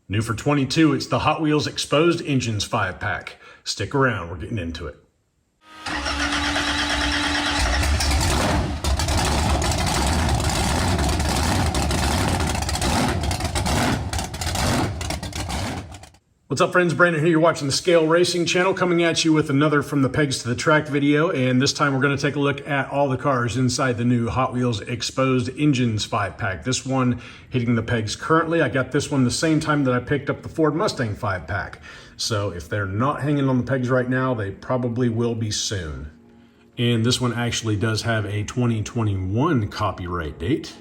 New for 22, it's the Hot Wheels Exposed Engines 5-pack. Stick around, we're getting into it. What's up, friends? Brandon here. You're watching the Scale Racing channel, coming at you with another From the Pegs to the Track video. And this time we're going to take a look at all the cars inside the new Hot Wheels Exposed Engines 5-pack. This one hitting the pegs currently. I got this one the same time that I picked up the Ford Mustang 5-pack. So if they're not hanging on the pegs right now, they probably will be soon. And this one actually does have a 2021 copyright date.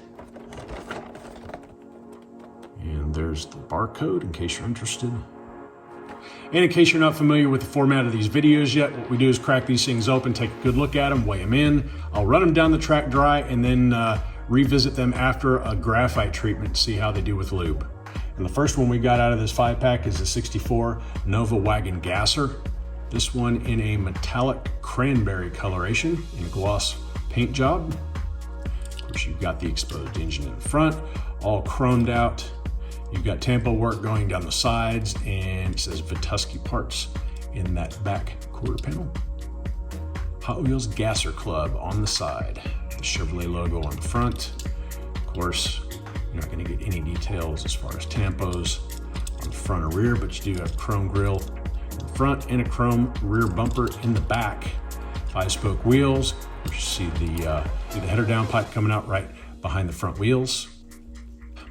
And there's the barcode in case you're interested. And in case you're not familiar with the format of these videos yet, what we do is crack these things open, take a good look at them, weigh them in. I'll run them down the track dry and then revisit them after a graphite treatment to see how they do with lube. And the first one we got out of this 5-pack is the 64 Nova Wagon Gasser. This one in a metallic cranberry coloration in gloss paint job. Of course, you've got the exposed engine in the front, all chromed out. You've got tampo work going down the sides, and it says Vitusky parts in that back quarter panel. Hot Wheels Gasser Club on the side. The Chevrolet logo on the front. Of course, you're not going to get any details as far as tampos on the front or rear, but you do have chrome grille in the front and a chrome rear bumper in the back. 5-spoke wheels. You see the header downpipe coming out right behind the front wheels.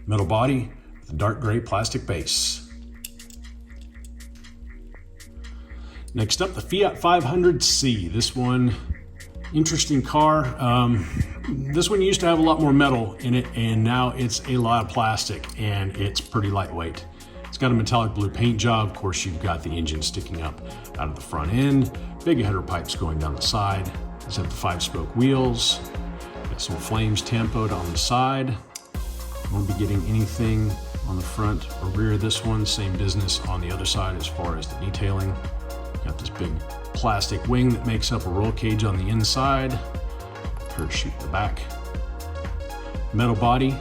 Metal body. The dark gray plastic base. Next up, the Fiat 500C. This one, interesting car. This one used to have a lot more metal in it, and now it's a lot of plastic, and it's pretty lightweight. It's got a metallic blue paint job. Of course, you've got the engine sticking up out of the front end. Big header pipes going down the side. It's got the 5-spoke wheels. Got some flames tampoed on the side. Won't be getting anything on the front or rear of this one. Same business on the other side as far as the detailing. Got this big plastic wing that makes up a roll cage on the inside. Parachute in the back. Metal body,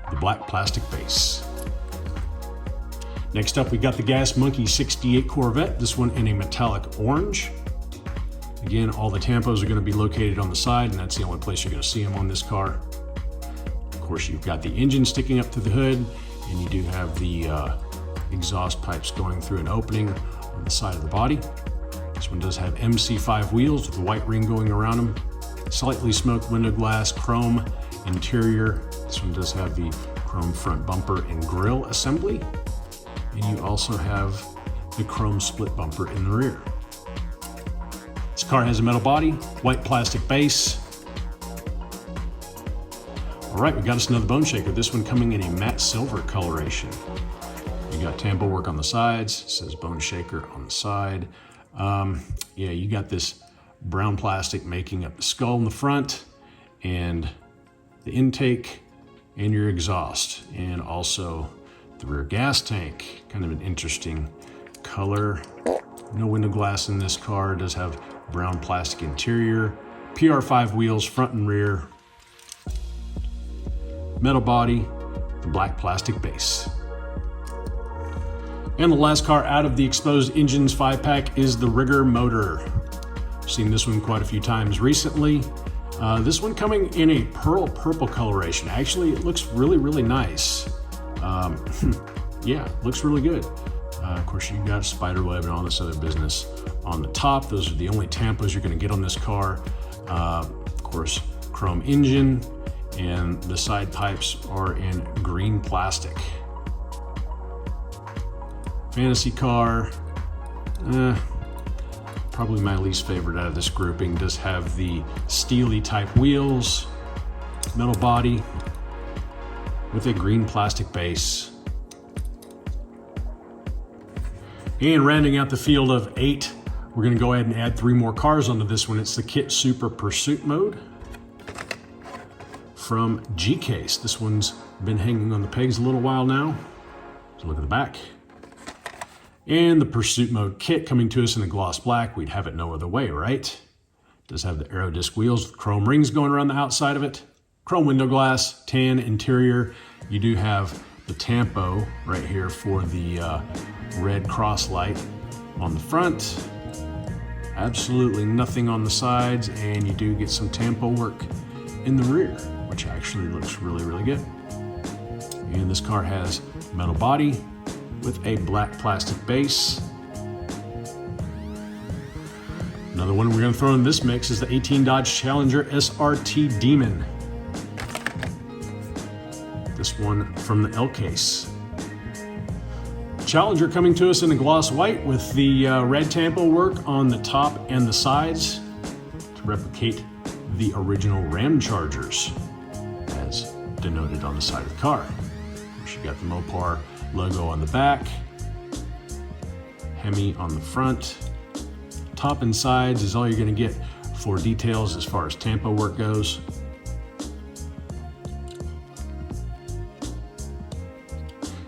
the black plastic base. Next up, we got the Gas Monkey 68 Corvette. This one in a metallic orange. Again, all the tampos are going to be located on the side, and that's the only place you're going to see them on this car. Of course, you've got the engine sticking up through the hood, and you do have the exhaust pipes going through an opening on the side of the body. This one does have MC5 wheels with a white ring going around them. Slightly smoked window glass, chrome interior. This one does have the chrome front bumper and grille assembly. And you also have the chrome split bumper in the rear. This car has a metal body, white plastic base. All right, we got us another Boneshaker. This one coming in a matte silver coloration. You got tampo work on the sides. It says Boneshaker on the side. Yeah, you got this brown plastic making up the skull in the front, and the intake, and your exhaust, and also the rear gas tank. Kind of an interesting color. No window glass in this car. It does have brown plastic interior. PR5 wheels, front and rear. Metal body, the black plastic base. And the last car out of the Exposed Engines 5-pack is the Rigor Motor. I've seen this one quite a few times recently. This one coming in a pearl purple coloration. Actually, it looks really, really nice. Yeah, looks really good. Of course, you've got spider web and all this other business on the top. Those are the only tampos you're going to get on this car. Of course, chrome engine. And the side pipes are in green plastic. Fantasy car, probably my least favorite out of this grouping. Does have the steely type wheels, metal body with a green plastic base. And rounding out the field of 8, we're going to go ahead and add 3 more cars onto this one. It's the KITT Super Pursuit Mode from G-Case. This one's been hanging on the pegs a little while now. So look at the back. And the Pursuit Mode kit coming to us in a gloss black. We'd have it no other way, right? It does have the aero disc wheels with chrome rings going around the outside of it. Chrome window glass, tan interior. You do have the tampo right here for the red cross light on the front. Absolutely nothing on the sides, and you do get some tampo work in the rear, which actually looks really, really good. And this car has metal body with a black plastic base. Another one we're going to throw in this mix is the 18 Dodge Challenger SRT Demon. This one from the L case. Challenger coming to us in a gloss white with the red tampo work on the top and the sides to replicate the original Ram Chargers as denoted on the side of the car. You got the Mopar logo on the back, Hemi on the front. Top and sides is all you're going to get for details as far as tampo work goes.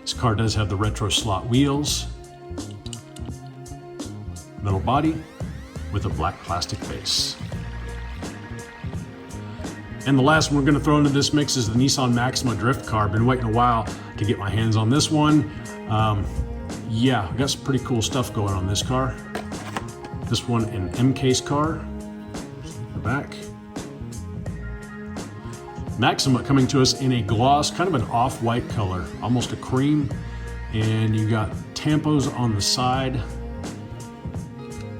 This car does have the retro slot wheels, metal body with a black plastic base. And the last one we're going to throw into this mix is the Nissan Maxima drift car. Been waiting a while to get my hands on this one. Yeah, I've got some pretty cool stuff going on this car. This one an M-case car, the back. Maxima coming to us in a gloss, kind of an off-white color, almost a cream. And you got tampos on the side.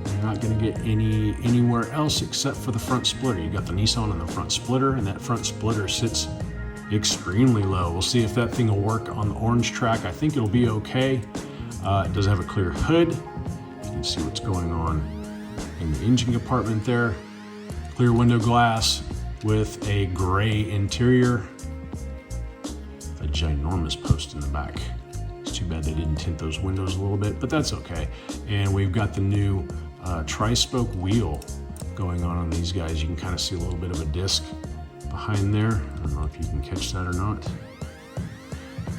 You're not going to get anywhere else except for the front splitter. You got the Nissan on the front splitter, and that front splitter sits extremely low. We'll see if that thing will work on the orange track. I think it'll be okay. It does have a clear hood. You can see what's going on in the engine compartment there. Clear window glass with a gray interior. A ginormous post in the back. It's too bad they didn't tint those windows a little bit, but that's okay. And we've got the new tri-spoke wheel going on these guys. You can kind of see a little bit of a disc behind there. I don't know if you can catch that or not.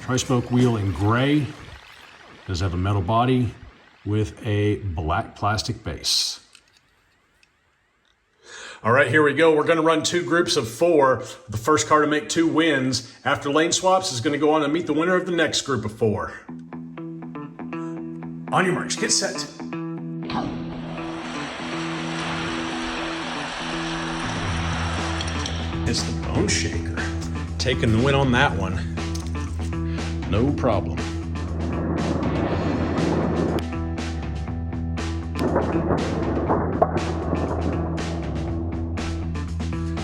Tri-spoke wheel in gray. Does have a metal body with a black plastic base. All right, here we go. We're going to run 2 groups of 4. The first car to make 2 wins after lane swaps is going to go on and meet the winner of the next group of 4. On your marks, get set. It's the Boneshaker taking the win on that one. No problem.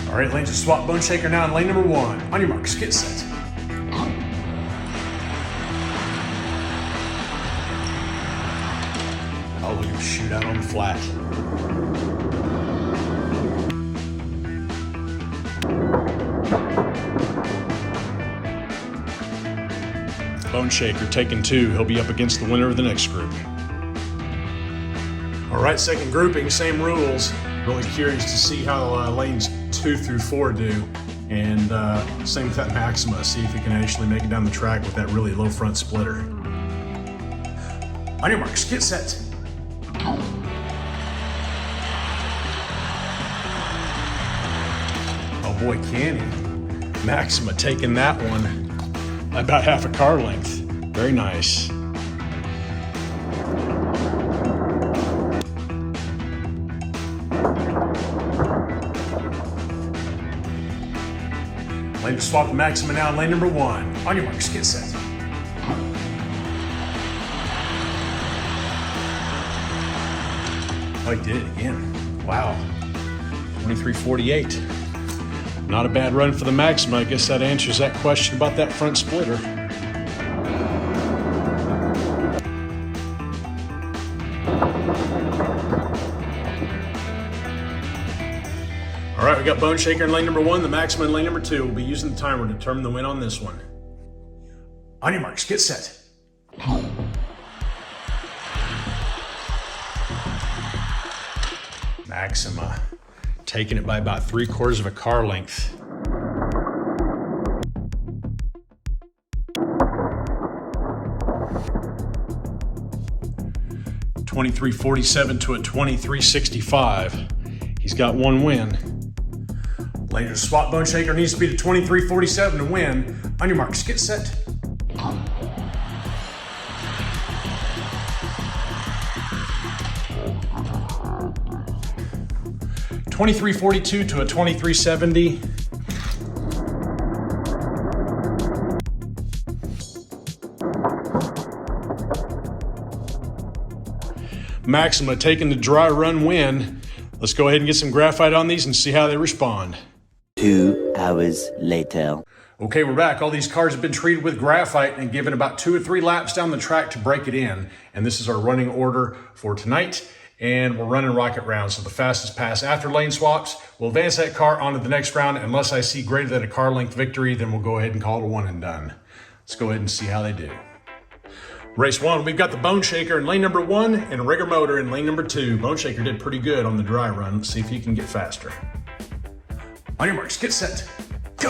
All right, lanes to swap Boneshaker now in lane number 1. On your marks, get set. Oh, look at him shoot out on the flat. Boneshaker taking 2. He'll be up against the winner of the next group. All right, second grouping, same rules. Really curious to see how lanes 2 through 4 do. And same with that Maxima, see if he can actually make it down the track with that really low front splitter. On your marks, get set. Oh boy, can he. Maxima taking that one about half a car length. Very nice. Lane to swap the Maxima now in lane number 1. On your marks, get set. Oh, he did it again. Wow. 23:48. Not a bad run for the Maxima. I guess that answers that question about that front splitter. All right, we got Boneshaker in lane number 1, the Maxima in lane number 2. We'll be using the timer to determine the win on this one. On your marks, get set. Maxima taking it by about 3/4 of a car length. $23.47 to a $23.65. He's got 1 win. Later swap Boneshaker needs to be to $23.47 to win. On your marks, get set. 2342 to a 2370. Maxima taking the dry run win. Let's go ahead and get some graphite on these and see how they respond. 2 hours later. Okay, we're back. All these cars have been treated with graphite and given about 2 or 3 laps down the track to break it in. And this is our running order for tonight. And we're running rocket rounds. So the fastest pass after lane swaps, we'll advance that car onto the next round. Unless I see greater than a car length victory, then we'll go ahead and call it a one and done. Let's go ahead and see how they do. Race 1, we've got the Boneshaker in lane number 1 and Rigor Motor in lane number 2. Boneshaker did pretty good on the dry run. Let's see if he can get faster. On your marks, get set, go.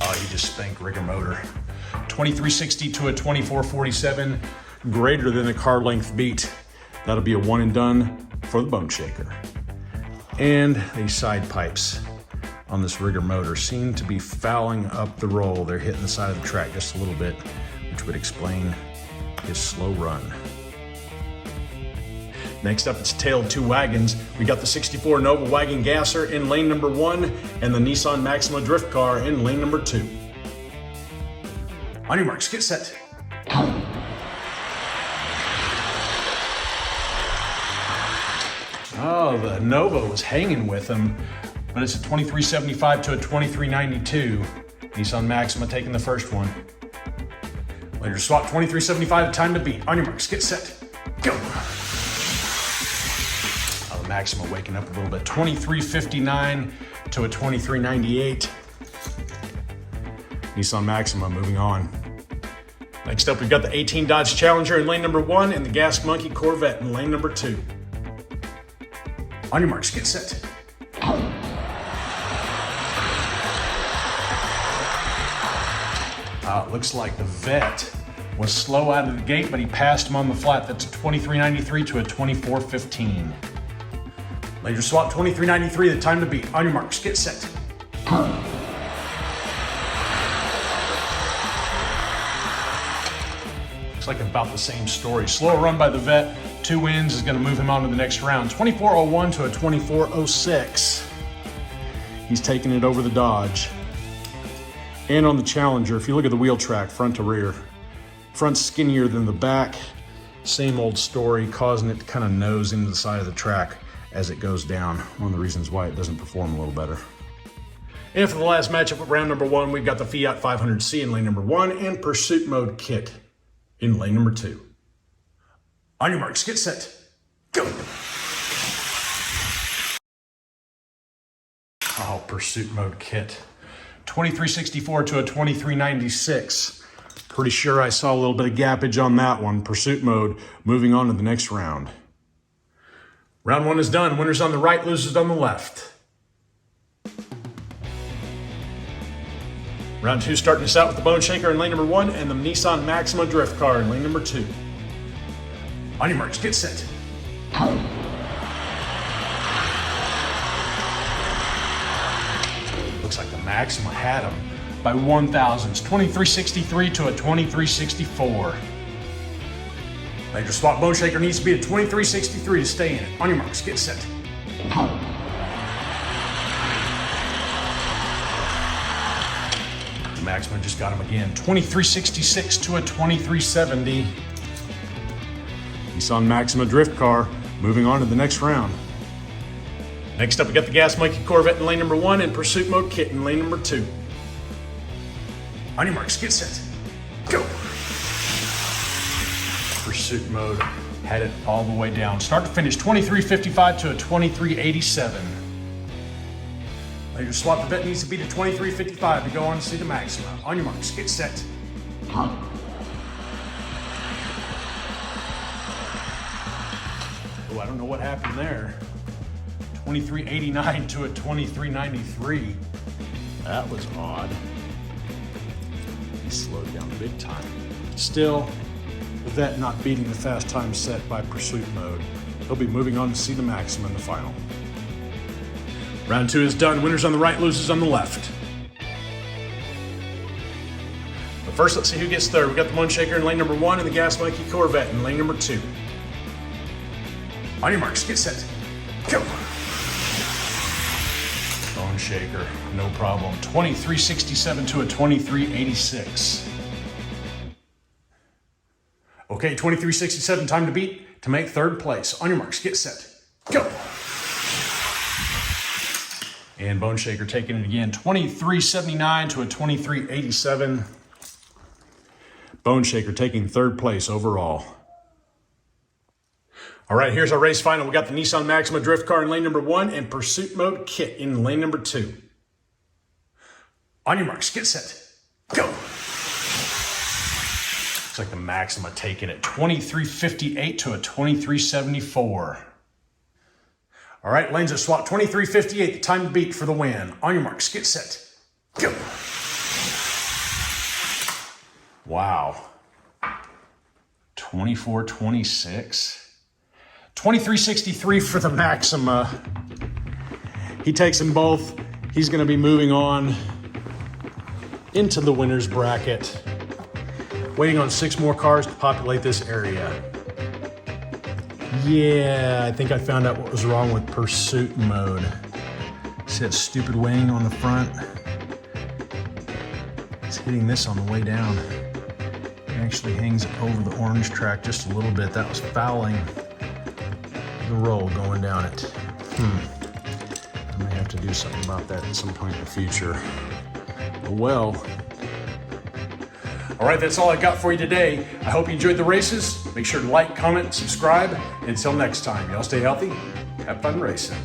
Oh, he just spanked Rigor Motor. 2360 to a 2447, greater than a car length beat. That'll be a one and done for the Boneshaker. And these side pipes on this Rigor Motor seem to be fouling up the roll. They're hitting the side of the track just a little bit, which would explain his slow run. Next up, it's a tale of 2 wagons. We got the 64 Nova Wagon Gasser in lane number 1 and the Nissan Maxima drift car in lane number 2. On your marks, get set. Oh, the Nova was hanging with him, but it's a 2375 to a 2392. Nissan Maxima taking the first one. Later swap 2375, time to beat. On your marks, get set, go. Oh, the Maxima waking up a little bit. 2359 to a 2398. Nissan Maxima moving on. Next up, we've got the 18 Dodge Challenger in lane number 1 and the Gas Monkey Corvette in lane number 2. On your marks, get set. It looks like the Vet was slow out of the gate, but he passed him on the flat. That's a 2393 to a 2415. Later swap 2393, the time to beat. On your marks, get set. Looks like about the same story. Slow run by the Vet. 2 wins is going to move him on to the next round. 2401 to a 2406. He's taking it over the Dodge. And on the Challenger, if you look at the wheel track, front to rear, front's skinnier than the back. Same old story, causing it to kind of nose into the side of the track as it goes down. One of the reasons why it doesn't perform a little better. And for the last matchup of round number 1, we've got the Fiat 500C in lane number 1 and Pursuit Mode KITT in lane number 2. On your marks, get set, go. Oh, Pursuit Mode KITT. 2364 to a 2396. Pretty sure I saw a little bit of gappage on that one. Pursuit Mode moving on to the next round. Round 1 is done. Winners on the right, losers on the left. Round 2 starting us out with the Boneshaker in lane number 1 and the Nissan Maxima drift car in lane number 2. On your marks, get set. Looks like the Maxima had him by 1 thousandths. 2363 to a 2364. Later swap Boneshaker needs to be a 2363 to stay in it. On your marks, get set. Maxima just got him again. 2366 to a 2370. Nissan Maxima drift car moving on to the next round. Next up, we got the Gas Monkey Corvette in lane number 1 and Pursuit Mode KITT in lane number 2. On your marks, get set, go. Pursuit Mode had it all the way down. Start to finish, 2355 to a 2387. Later swap, the Vet needs to beat a 2355 to go on to see the Maxima. On your marks, get set. Oh, I don't know what happened there. 2389 to a 2393. That was odd. He slowed down big time. Still, the Vet not beating the fast time set by Pursuit Mode. He'll be moving on to see the Maxima in the final. Round 2 is done. Winners on the right, losers on the left. But first, let's see who gets third. We got the Boneshaker in lane number 1 and the Gas Monkey Corvette in lane number 2. On your marks, get set, go. Boneshaker, no problem. 2367 to a 2386. Okay, 2367, time to beat to make third place. On your marks, get set, go. And Boneshaker taking it again, 2379 to a 2387. Boneshaker taking third place overall. All right, here's our race final. We got the Nissan Maxima drift car in lane number 1 and Pursuit Mode KITT in lane number 2. On your marks, get set, go. Looks like the Maxima taking it 2358 to a 2374. All right, lanes are swapped, 2358, the time to beat for the win. On your marks, get set, go. Wow. 2426. 2363 for the Maxima. He takes them both. He's going to be moving on into the winner's bracket. Waiting on 6 more cars to populate this area. Yeah, I think I found out what was wrong with Pursuit Mode. See that stupid wing on the front? It's hitting this on the way down. It actually hangs over the orange track just a little bit. That was fouling the roll going down it. I may have to do something about that at some point in the future. Oh well. All right, that's all I got for you today. I hope you enjoyed the races. Make sure to like, comment, subscribe. Until next time, y'all stay healthy, have fun racing.